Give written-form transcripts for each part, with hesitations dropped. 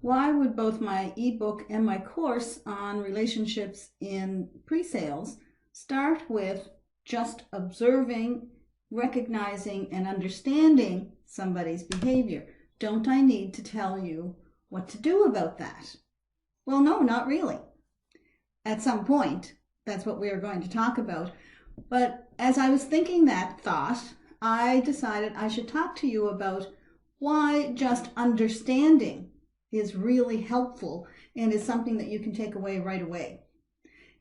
Why would both my ebook and my course on relationships in pre-sales start with just observing, recognizing, and understanding somebody's behavior? Don't I need to tell you what to do about that? Well, no, not really. At some point, that's what we are going to talk about. But as I was thinking that thought, I decided I should talk to you about why just understanding is really helpful and is something that you can take away right away.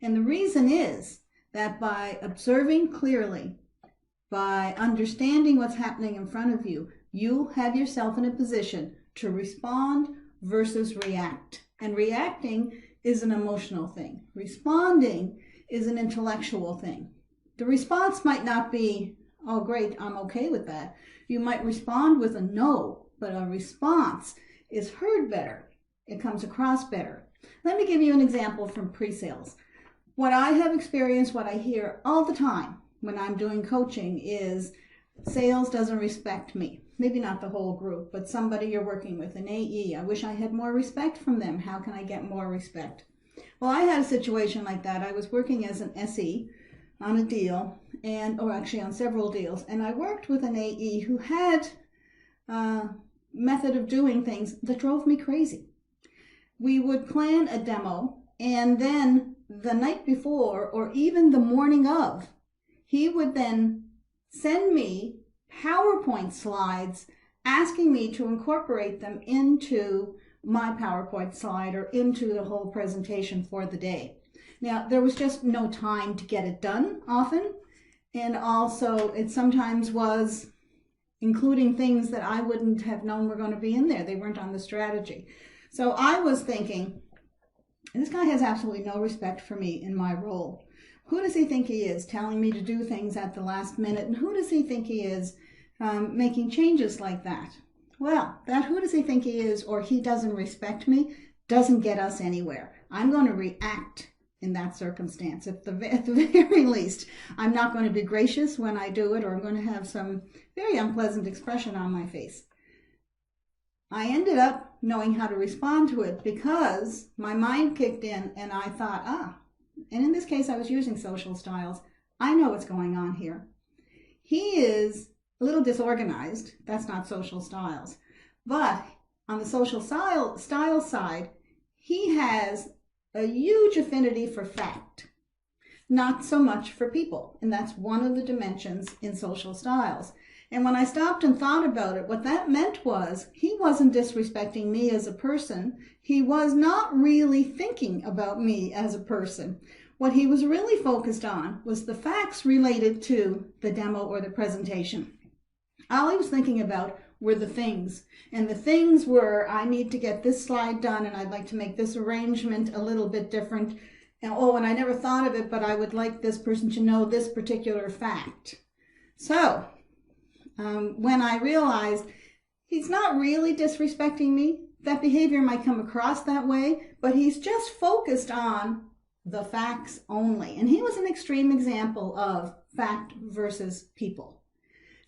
And the reason is that by observing clearly, by understanding what's happening in front of you, you have yourself in a position to respond versus react. And reacting is an emotional thing. Responding is an intellectual thing. The response might not be, oh great, I'm okay with that. You might respond with a no, but a response is heard better. It comes across better. Let me give you an example from pre-sales. What I have experienced, what I hear all the time when I'm doing coaching is sales doesn't respect me. Maybe not the whole group, but somebody you're working with, an AE. I wish I had more respect from them. How can I get more respect? Well, I had a situation like that. I was working as an SE on a deal, or actually on several deals, and I worked with an AE who had method of doing things that drove me crazy. We would plan a demo, and then the night before or even the morning of, he would then send me PowerPoint slides asking me to incorporate them into my PowerPoint slide or into the whole presentation for the day. Now, there was just no time to get it done often, and also it sometimes was including things that I wouldn't have known were going to be in there. They weren't on the strategy. So I was thinking, this guy has absolutely no respect for me in my role. Who does he think he is, telling me to do things at the last minute? And who does he think he is making changes like that? Well, that who does he think he is, or he doesn't respect me, doesn't get us anywhere. I'm going to react in that circumstance. At the very least, I'm not going to be gracious when I do it, or I'm going to have some very unpleasant expression on my face. I ended up knowing how to respond to it because my mind kicked in and I thought, and in this case I was using social styles. I know what's going on here. He is a little disorganized. That's not social styles. But on the social style side, he has a huge affinity for fact, not so much for people. And that's one of the dimensions in social styles. And when I stopped and thought about it, what that meant was he wasn't disrespecting me as a person. He was not really thinking about me as a person. What he was really focused on was the facts related to the demo or the presentation. All he was thinking about were the things. And the things were, I need to get this slide done, and I'd like to make this arrangement a little bit different. And I never thought of it, but I would like this person to know this particular fact. So when I realized he's not really disrespecting me, that behavior might come across that way, but he's just focused on the facts only. And he was an extreme example of fact versus people.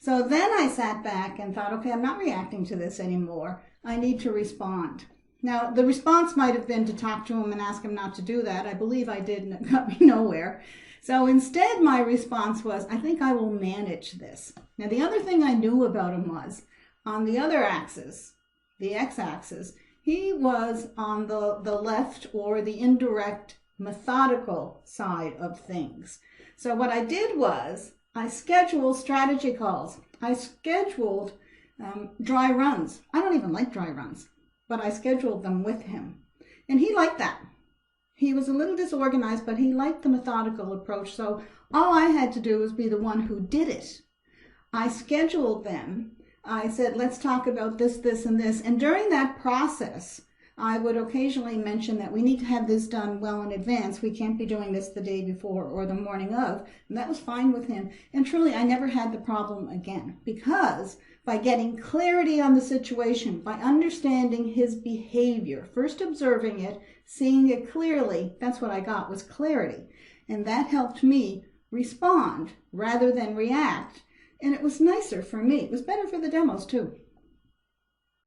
So then I sat back and thought, okay, I'm not reacting to this anymore. I need to respond. Now, the response might have been to talk to him and ask him not to do that. I believe I did, and it got me nowhere. So instead, my response was, I think I will manage this. Now, the other thing I knew about him was, on the other axis, the x-axis, he was on the left or the indirect methodical side of things. So what I did was, I scheduled strategy calls. I scheduled dry runs. I don't even like dry runs, but I scheduled them with him. And he liked that. He was a little disorganized, but he liked the methodical approach. So all I had to do was be the one who did it. I scheduled them. I said, let's talk about this, this, and this. And during that process, I would occasionally mention that we need to have this done well in advance. We can't be doing this the day before or the morning of. And that was fine with him. And truly, I never had the problem again, because by getting clarity on the situation, by understanding his behavior, first observing it, seeing it clearly, that's what I got, was clarity. And that helped me respond rather than react. And it was nicer for me. It was better for the demos too.